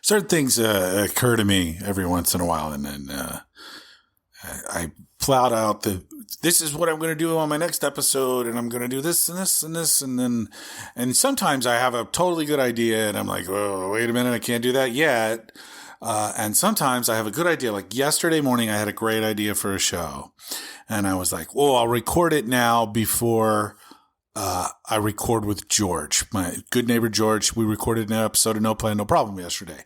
certain things occur to me every once in a while, and then I plot out this is what I'm going to do on my next episode, and I'm going to do this and this and this, and sometimes I have a totally good idea, and I'm like, oh, wait a minute, I can't do that yet. And sometimes I have a good idea. Like yesterday morning, I had a great idea for a show, and I was like, oh, I'll record it now before I record with George, my good neighbor George. We recorded an episode of No Plan, No Problem yesterday.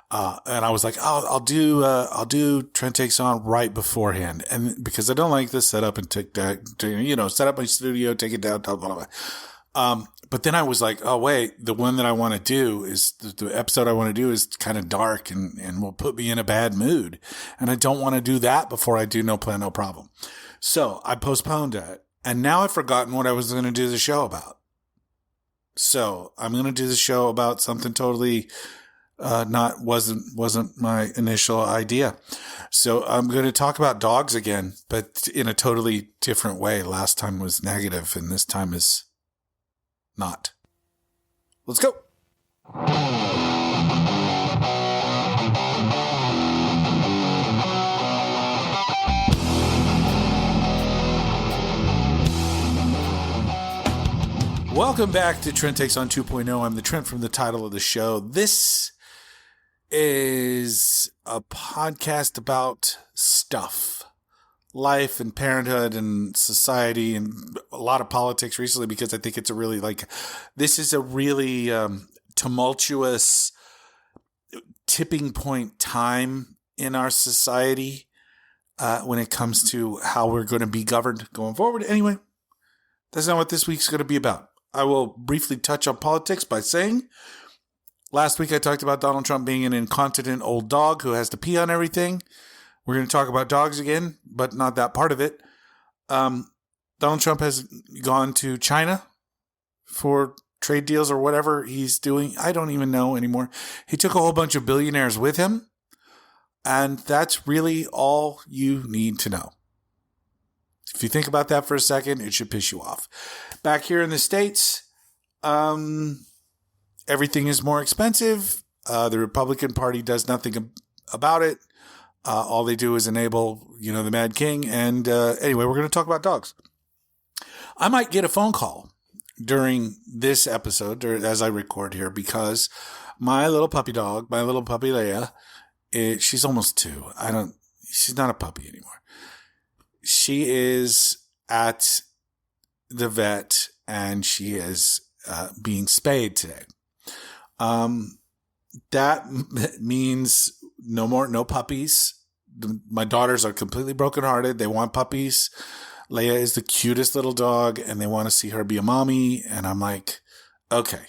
And I was like, I'll do Trent Takes On right beforehand. And because I don't like this setup and take that, set up my studio, take it down, blah, blah, blah. But then I was like, oh, wait, the one that I want to do is the episode I want to do is kind of dark and will put me in a bad mood. And I don't want to do that before I do No Plan, No Problem. So I postponed it. And now I've forgotten what I was going to do the show about. So I'm going to do the show about something totally wasn't my initial idea. So I'm going to talk about dogs again, but in a totally different way. Last time was negative, and this time is not. Let's go. Welcome back to Trent Takes On 2.0. I'm the Trent from the title of the show. This is a podcast about stuff, life and parenthood and society and a lot of politics recently, because I think it's this is a really tumultuous tipping point time in our society when it comes to how we're going to be governed going forward. Anyway, that's not what this week's going to be about. I will briefly touch on politics by saying, last week I talked about Donald Trump being an incontinent old dog who has to pee on everything. We're going to talk about dogs again, but not that part of it. Donald Trump has gone to China for trade deals or whatever he's doing. I don't even know anymore. He took a whole bunch of billionaires with him, and that's really all you need to know. If you think about that for a second, it should piss you off. Back here in the States, everything is more expensive. The Republican Party does nothing about it. All they do is enable, the Mad King. And anyway, we're going to talk about dogs. I might get a phone call during this episode, or as I record here, because my little puppy dog, my little puppy Leia, she's almost 2. She's not a puppy anymore. She is at the vet, and she is being spayed today. That means no puppies. My daughters are completely brokenhearted. They want puppies. Leia is the cutest little dog, and they want to see her be a mommy. And I'm like, okay,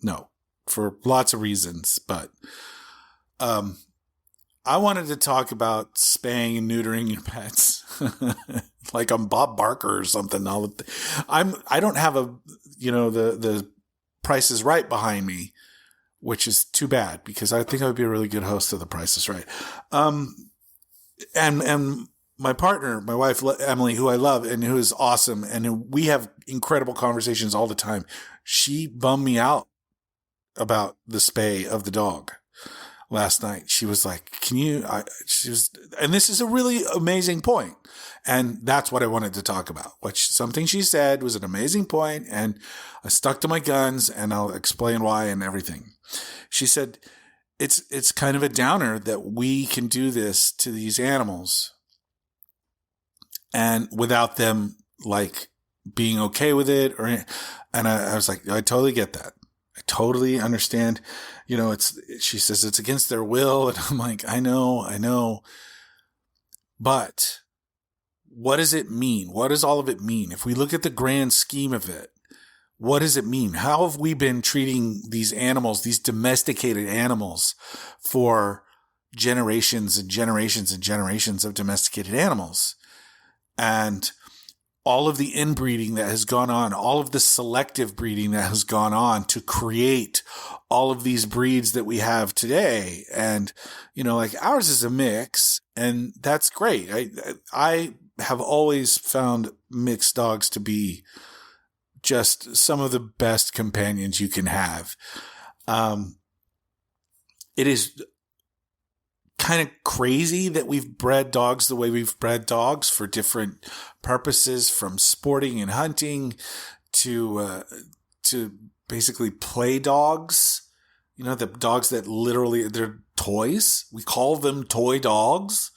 no, for lots of reasons. But I wanted to talk about spaying and neutering your pets. Like I'm Bob Barker or something. I don't have the Price is Right behind me, which is too bad, because I think I would be a really good host of The Price is Right. And my partner, my wife, Emily, who I love and who is awesome, and we have incredible conversations all the time. She bummed me out about the spay of the dog last night. She was like, and this is a really amazing point. And that's what I wanted to talk about, something she said was an amazing point, and I stuck to my guns, and I'll explain why and everything. She said, it's kind of a downer that we can do this to these animals and without them being okay with it. And I was like, I totally get that. I totally understand. She says it's against their will. And I'm like, I know. But what does it mean? What does all of it mean? If we look at the grand scheme of it, what does it mean? How have we been treating these animals, these domesticated animals, for generations and generations and generations of domesticated animals? And all of the inbreeding that has gone on, all of the selective breeding that has gone on to create all of these breeds that we have today. And, ours is a mix, and that's great. I have always found mixed dogs to be just some of the best companions you can have. it is kind of crazy that we've bred dogs the way we've bred dogs for different purposes, from sporting and hunting to basically play dogs. You know, the dogs that literally, they're toys. We call them toy dogs.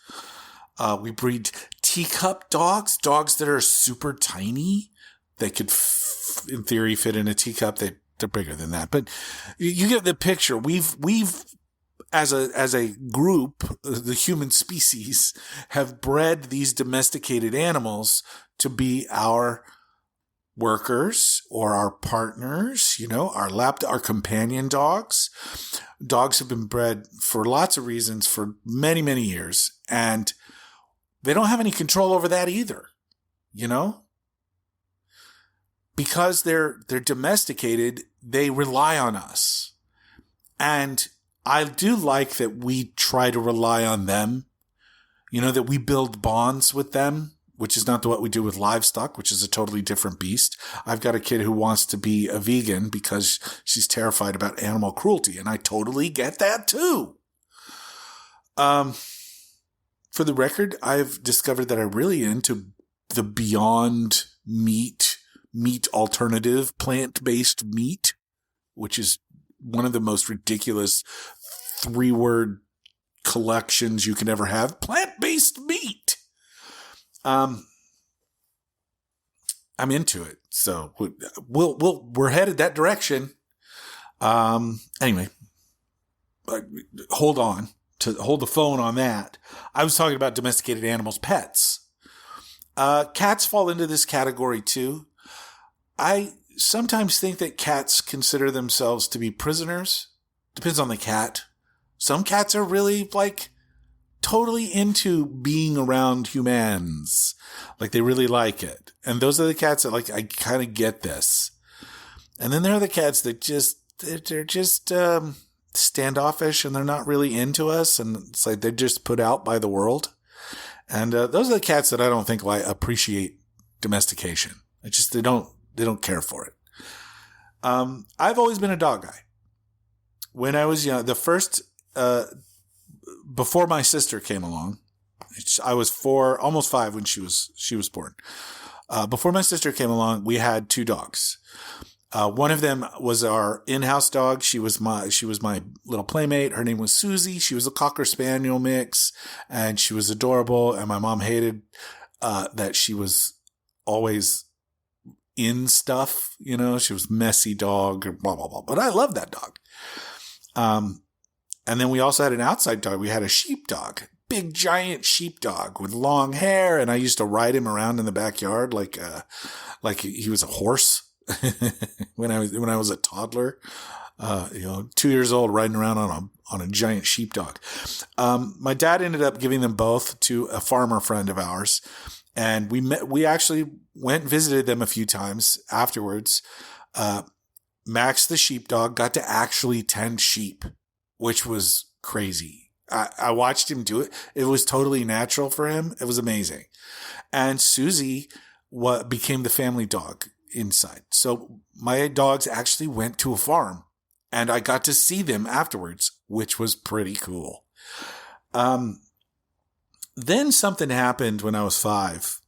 We breed teacup dogs, dogs that are super tiny. They could, in theory, fit in a teacup. They're bigger than that, but you get the picture. We've as a group, the human species, have bred these domesticated animals to be our workers or our partners, you know, our companion dogs. Dogs have been bred for lots of reasons for many, many years, and they don't have any control over that either, you know? Because they're domesticated, they rely on us. And I do like that we try to rely on them, you know, that we build bonds with them, which is not what we do with livestock, which is a totally different beast. I've got a kid who wants to be a vegan because she's terrified about animal cruelty, and I totally get that too. For the record, I've discovered that I'm really into the Beyond Meat alternative, plant-based meat, which is one of the most ridiculous 3-word collections you can ever have. Plant-based meat. I'm into it. So we're headed that direction. Anyway, hold the phone on that. I was talking about domesticated animals, pets. Cats fall into this category too. I sometimes think that cats consider themselves to be prisoners. Depends on the cat. Some cats are really totally into being around humans. They really like it. And those are the cats that I kind of get this. And then there are the cats that they're just standoffish, and they're not really into us. And it's they're just put out by the world. And those are the cats that I don't think appreciate domestication. They don't care for it. I've always been a dog guy. When I was young, before my sister came along, I was 4, almost 5 when she was born. Before my sister came along, we had 2 dogs. One of them was our in-house dog. She was my little playmate. Her name was Susie. She was a Cocker Spaniel mix, and she was adorable. And my mom hated that she was always in stuff. You know, she was messy dog, blah blah blah. But I loved that dog. And then we also had an outside dog. We had a sheepdog, big giant sheepdog with long hair, and I used to ride him around in the backyard like he was a horse. when I was a toddler, 2 years old, riding around on a giant sheepdog. My dad ended up giving them both to a farmer friend of ours, and we actually went and visited them a few times afterwards. Max the sheepdog got to actually tend sheep, which was crazy. I watched him do it. It was totally natural for him. It was amazing. And Susie became the family dog inside. So my dogs actually went to a farm, and I got to see them afterwards, which was pretty cool. Then something happened when I was 5.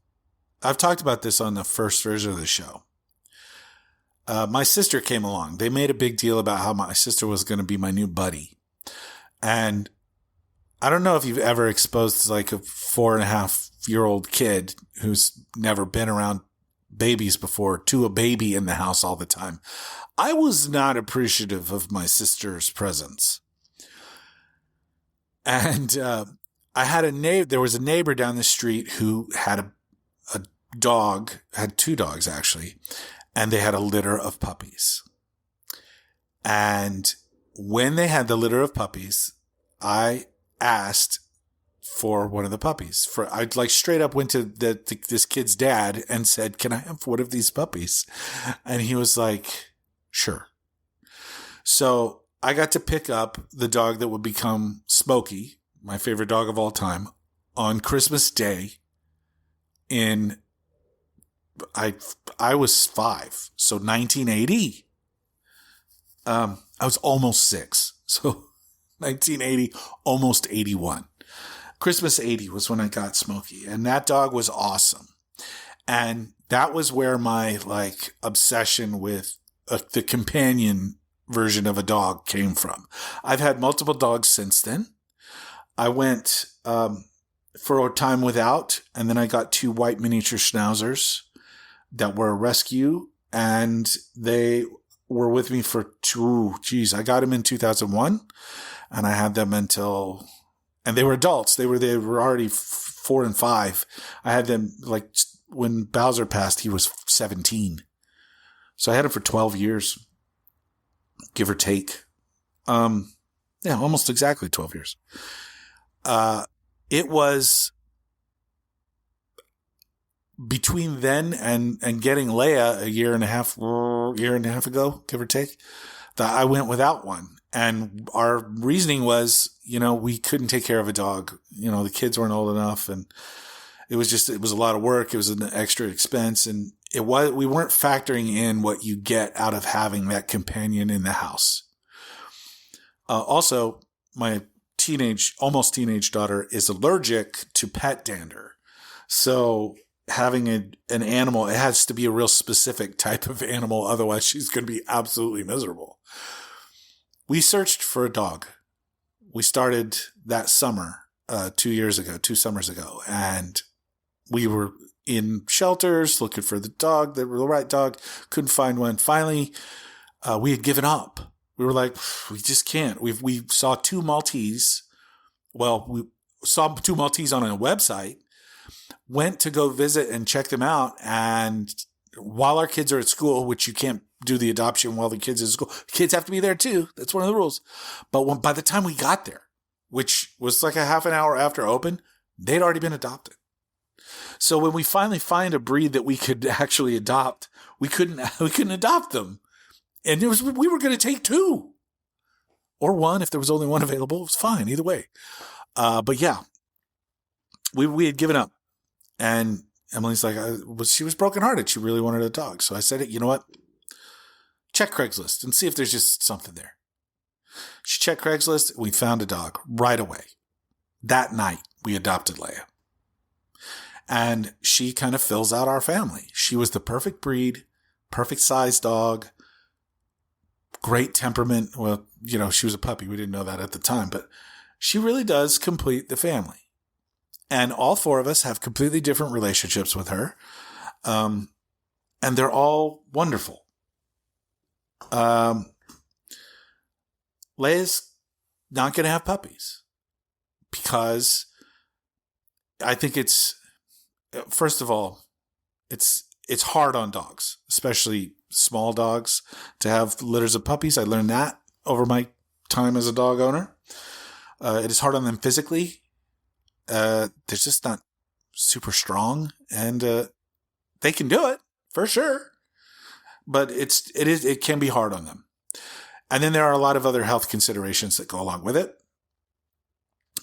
I've talked about this on the first version of the show. My sister came along. They made a big deal about how my sister was going to be my new buddy. And I don't know if you've ever exposed a 4.5-year-old kid who's never been around babies before to a baby in the house all the time. I was not appreciative of my sister's presence. And I had there was a neighbor down the street who had a dog, had 2 dogs actually, and they had a litter of puppies. And when they had the litter of puppies, I asked for one of the puppies. I straight up went to this kid's dad and said, "Can I have one of these puppies?" And he was like, "Sure." So I got to pick up the dog that would become Smokey, my favorite dog of all time, on Christmas Day. I was 5, so 1980. I was almost 6, so 1980, almost 81. Christmas 80 was when I got Smokey, and that dog was awesome. And that was where my like obsession with the companion version of a dog came from. I've had multiple dogs since then. I went for a time without, and then I got 2 white miniature schnauzers that were a rescue, and they were with me for I got them in 2001, and I had them until, and they were adults. They were already 4 and 5. I had them like when Bowser passed, he was 17. So I had him for 12 years, give or take. Almost exactly 12 years. It was between then and getting Leia a year and a half ago, give or take, that I went without one. And our reasoning was, we couldn't take care of a dog. The kids weren't old enough, and it was a lot of work. It was an extra expense, and we weren't factoring in what you get out of having that companion in the house. Also, my almost teenage daughter is allergic to pet dander. So having an animal, it has to be a real specific type of animal. Otherwise, she's going to be absolutely miserable. We searched for a dog. We started that summer, 2 summers ago. And we were in shelters looking for the right dog. Couldn't find one. Finally, we had given up. We were like, we just can't. We saw 2 Maltese. Well, we saw 2 Maltese on a website, went to go visit and check them out. And while our kids are at school, which you can't do the adoption while the kids are at school, kids have to be there too. That's one of the rules. But by the time we got there, which was like a half an hour after open, they'd already been adopted. So when we finally find a breed that we could actually adopt, we couldn't adopt them. And we were going to take 2 or 1 if there was only 1 available. It was fine either way. But yeah, we had given up, and Emily's like, she was brokenhearted. She really wanted a dog. So I said, you know what? Check Craigslist and see if there's just something there. She checked Craigslist. We found a dog right away. That night, we adopted Leia. And she kind of fills out our family. She was the perfect breed, perfect size dog. Great temperament. Well, she was a puppy. We didn't know that at the time, but she really does complete the family. And all 4 of us have completely different relationships with her. And they're all wonderful. Leia's not going to have puppies because I think first of all, it's hard on dogs, especially small dogs, to have litters of puppies. I learned that over my time as a dog owner. It is hard on them physically. They're just not super strong, and they can do it for sure, but it can be hard on them. And then there are a lot of other health considerations that go along with it.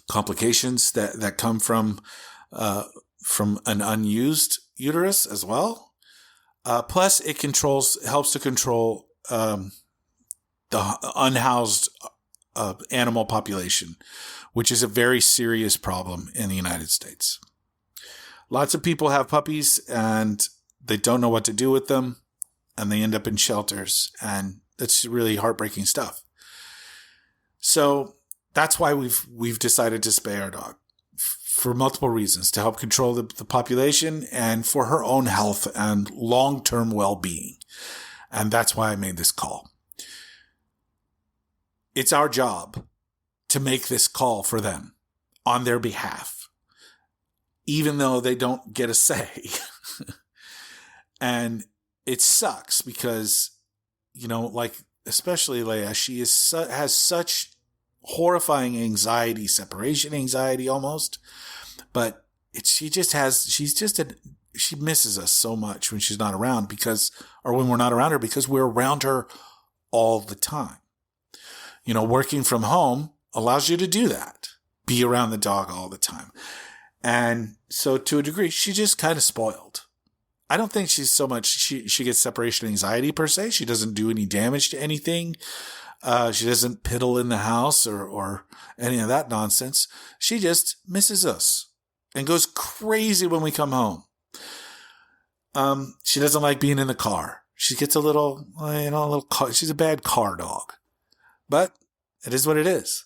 Complications that come from an unused uterus as well. Plus, it helps to control the unhoused animal population, which is a very serious problem in the United States. Lots of people have puppies and they don't know what to do with them, and they end up in shelters, and that's really heartbreaking stuff. So that's why we've decided to spay our dog for multiple reasons, to help control the population and for her own health and long-term well-being. And that's why I made this call. It's our job to make this call for them on their behalf, even though they don't get a say. And it sucks because, especially Leia, she has such horrifying anxiety, separation anxiety almost. But she misses us so much when she's not around when we're not around her, because we're around her all the time. Working from home allows you to do that. Be around the dog all the time. And so to a degree, she's just kind of spoiled. I don't think she's so much, she gets separation anxiety per se. She doesn't do any damage to anything. She doesn't piddle in the house or any of that nonsense. She just misses us and goes crazy when we come home. She doesn't like being in the car. She gets a little car. She's a bad car dog, but it is what it is.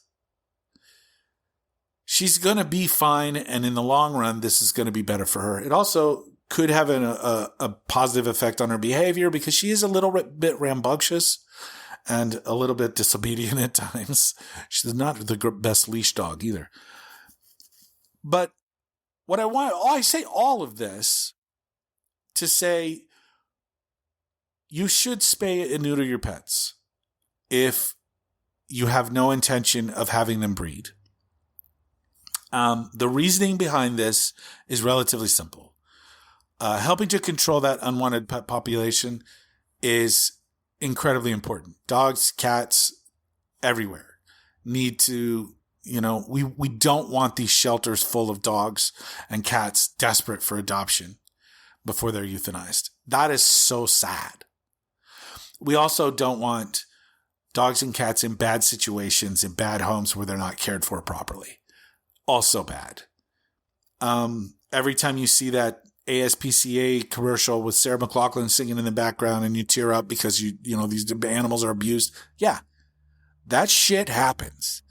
She's going to be fine. And in the long run, this is going to be better for her. It also could have a positive effect on her behavior because she is a little bit rambunctious and a little bit disobedient at times. She's not the best leash dog either. But what I say all of this to say you should spay and neuter your pets if you have no intention of having them breed. The reasoning behind this is relatively simple. Helping to control that unwanted pet population is incredibly important. Dogs, cats, everywhere need to, we don't want these shelters full of dogs and cats desperate for adoption before they're euthanized. That is so sad. We also don't want dogs and cats in bad situations, in bad homes where they're not cared for properly. Also bad. Every time you see that ASPCA commercial with Sarah McLachlan singing in the background and you tear up because these animals are abused. Yeah, that shit happens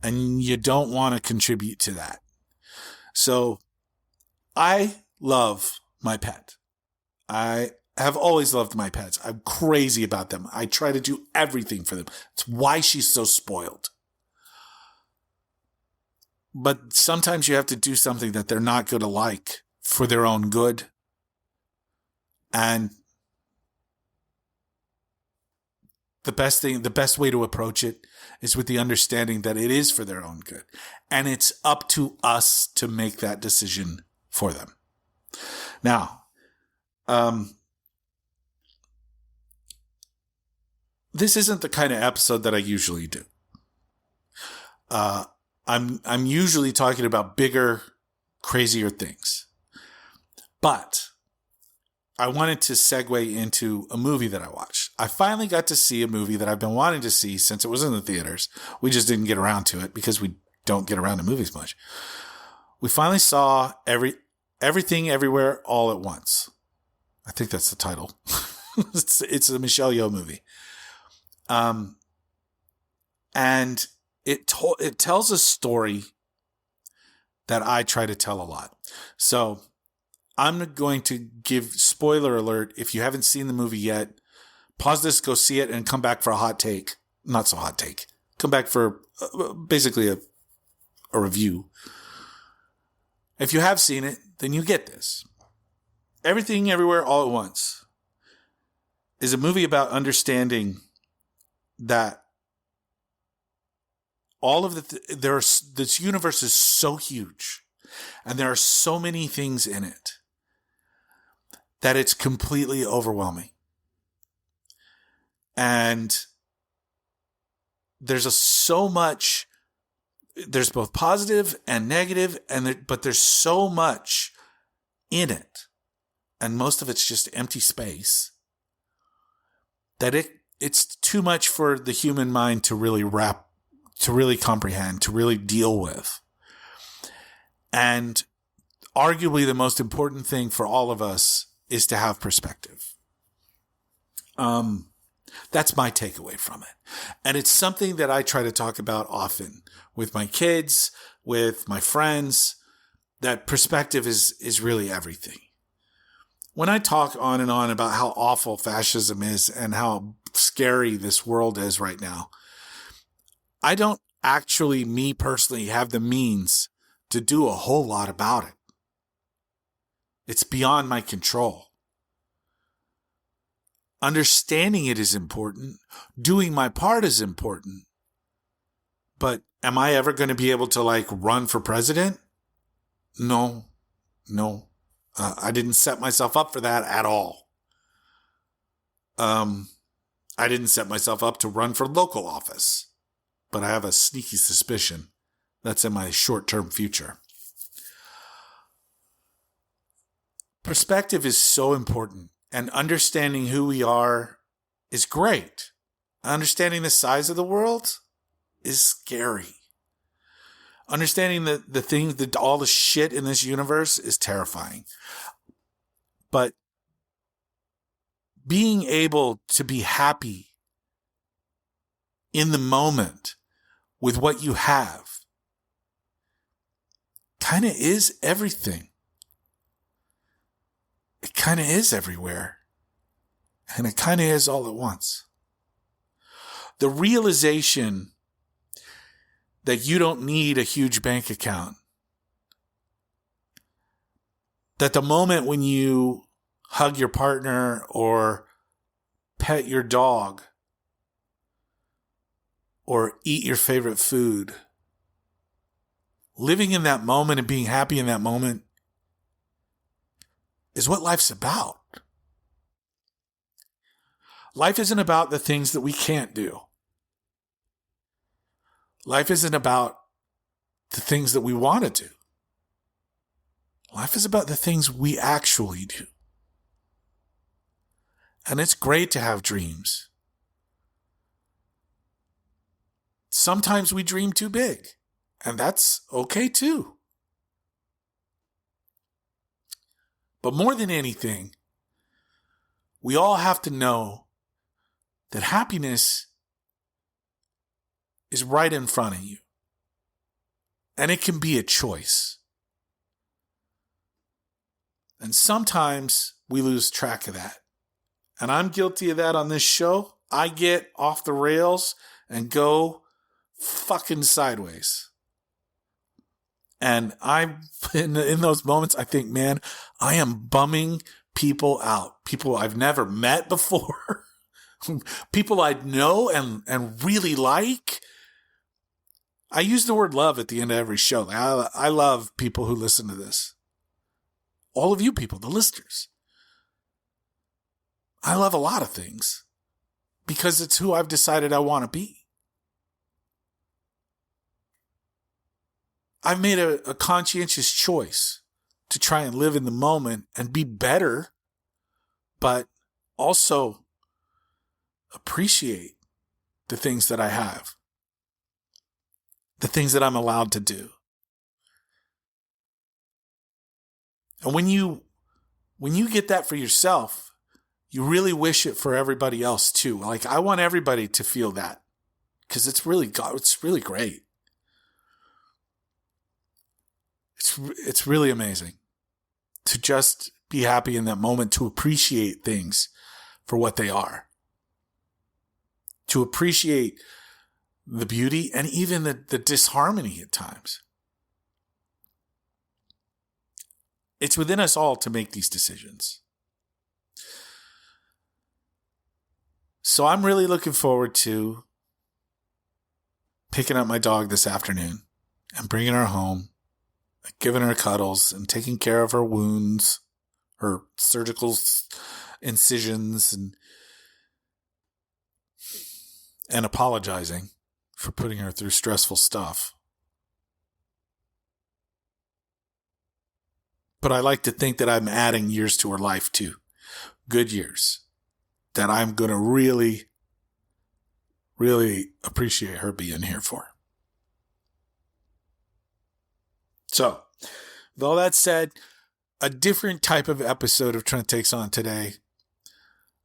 and you don't want to contribute to that. So I love my pet. I have always loved my pets. I'm crazy about them. I try to do everything for them. It's why she's so spoiled. But sometimes you have to do something that they're not going to like for their own good. And the best way to approach it is with the understanding that it is for their own good. And it's up to us to make that decision for them. Now, this isn't the kind of episode that I usually do. I'm usually talking about bigger, crazier things. But I wanted to segue into a movie that I watched. I finally got to see a movie that I've been wanting to see since it was in the theaters. We just didn't get around to it because we don't get around to movies much. We finally saw Everything Everywhere All at Once. I think that's the title. It's a Michelle Yeoh movie. And it tells a story that I try to tell a lot. So I'm going to give spoiler alert. If you haven't seen the movie yet, pause this, go see it, and come back for a hot take. Not so hot take. Come back for basically a review. If you have seen it, then you get this. Everything Everywhere All at Once is a movie about understanding that all of this universe is so huge and there are so many things in it that it's completely overwhelming. And there's there's both positive and negative, but there's so much in it, and most of it's just empty space, that it's too much for the human mind to really comprehend, to really deal with. And arguably the most important thing for all of us is to have perspective. That's my takeaway from it. And it's something that I try to talk about often with my kids, with my friends, that perspective is really everything. When I talk on and on about how awful fascism is and how scary this world is right now, I don't actually, me personally, have the means to do a whole lot about it. It's beyond my control. Understanding it is important. Doing my part is important. But am I ever going to be able to run for president? No. I didn't set myself up for that at all. I didn't set myself up to run for local office. But I have a sneaky suspicion that's in my short-term future. Perspective is so important, and understanding who we are is great. Understanding the size of the world is scary. Understanding the things, all the shit in this universe is terrifying. But being able to be happy in the moment with what you have kind of is everything. It kind of is everywhere. And it kind of is all at once. The realization that you don't need a huge bank account. That the moment when you hug your partner or pet your dog or eat your favorite food, living in that moment and being happy in that moment is what life's about. Life isn't about the things that we can't do. Life isn't about the things that we want to do. Life is about the things we actually do. And it's great to have dreams. Sometimes we dream too big, and that's okay too. But more than anything, we all have to know that happiness is right in front of you. And it can be a choice. And sometimes we lose track of that. And I'm guilty of that on this show. I get off the rails and go fucking sideways. And I'm in those moments, I think, man, I am bumming people out. People I've never met before. People I know and really like. I use the word love at the end of every show. I love people who listen to this. All of you people, the listeners. I love a lot of things because it's who I've decided I want to be. I've made a conscientious choice to try and live in the moment and be better, but also appreciate the things that I have. The things that I'm allowed to do. And when you get that for yourself, you really wish it for everybody else too. Like, I want everybody to feel that because it's really great. It's really amazing to just be happy in that moment, to appreciate things for what they are, to appreciate the beauty and even the disharmony at times. It's within us all to make these decisions. So I'm really looking forward to picking up my dog this afternoon and bringing her home, giving her cuddles and taking care of her wounds, her surgical incisions, and apologizing for putting her through stressful stuff. But I like to think that I'm adding years to her life too. Good years. That I'm going to really, really appreciate her being here for. So, with all that said, a different type of episode of Trent Takes On today.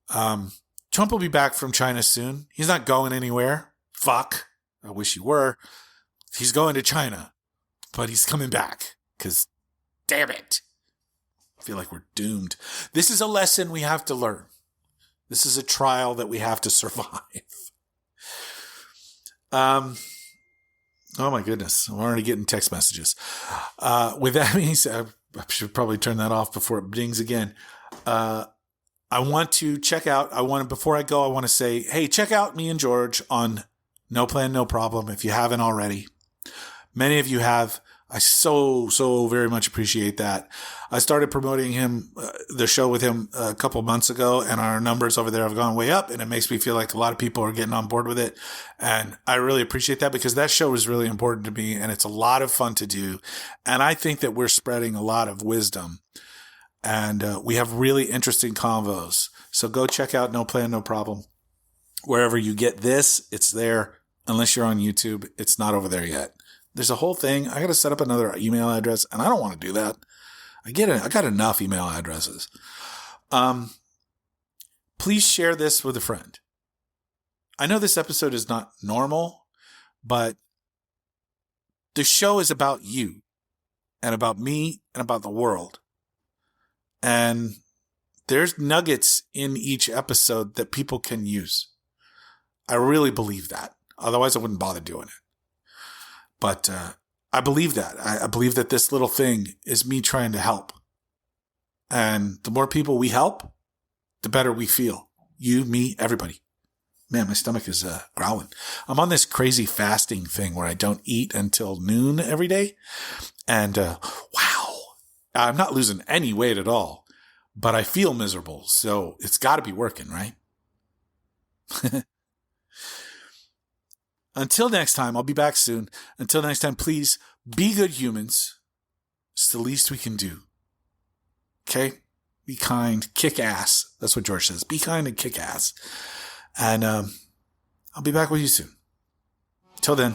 Trump will be back from China soon. He's not going anywhere. Fuck. I wish he were. He's going to China, but he's coming back because, damn it, I feel like we're doomed. This is a lesson we have to learn. This is a trial that we have to survive. Oh my goodness, I'm already getting text messages. With that being said, I should probably turn that off before it dings again. I want to check out, before I go, I want to say, hey, check out me and George on No Plan, No Problem if you haven't already. Many of you have. I so very much appreciate that. I started promoting the show with him a couple months ago, and our numbers over there have gone way up, and it makes me feel like a lot of people are getting on board with it. And I really appreciate that because that show is really important to me, and it's a lot of fun to do. And I think that we're spreading a lot of wisdom, and we have really interesting convos. So go check out No Plan, No Problem. Wherever you get this, it's there. Unless you're on YouTube, it's not over there yet. There's a whole thing. I got to set up another email address, and I don't want to do that. I got enough email addresses. Please share this with a friend. I know this episode is not normal, but the show is about you and about me and about the world. And there's nuggets in each episode that people can use. I really believe that. Otherwise, I wouldn't bother doing it. But I believe that. I believe that this little thing is me trying to help. And the more people we help, the better we feel. You, me, everybody. Man, my stomach is growling. I'm on this crazy fasting thing where I don't eat until noon every day. And wow, I'm not losing any weight at all. But I feel miserable. So it's got to be working, right? Until next time, I'll be back soon. Until next time, please be good humans. It's the least we can do. Okay? Be kind, kick ass. That's what George says. Be kind and kick ass. And I'll be back with you soon. Till then.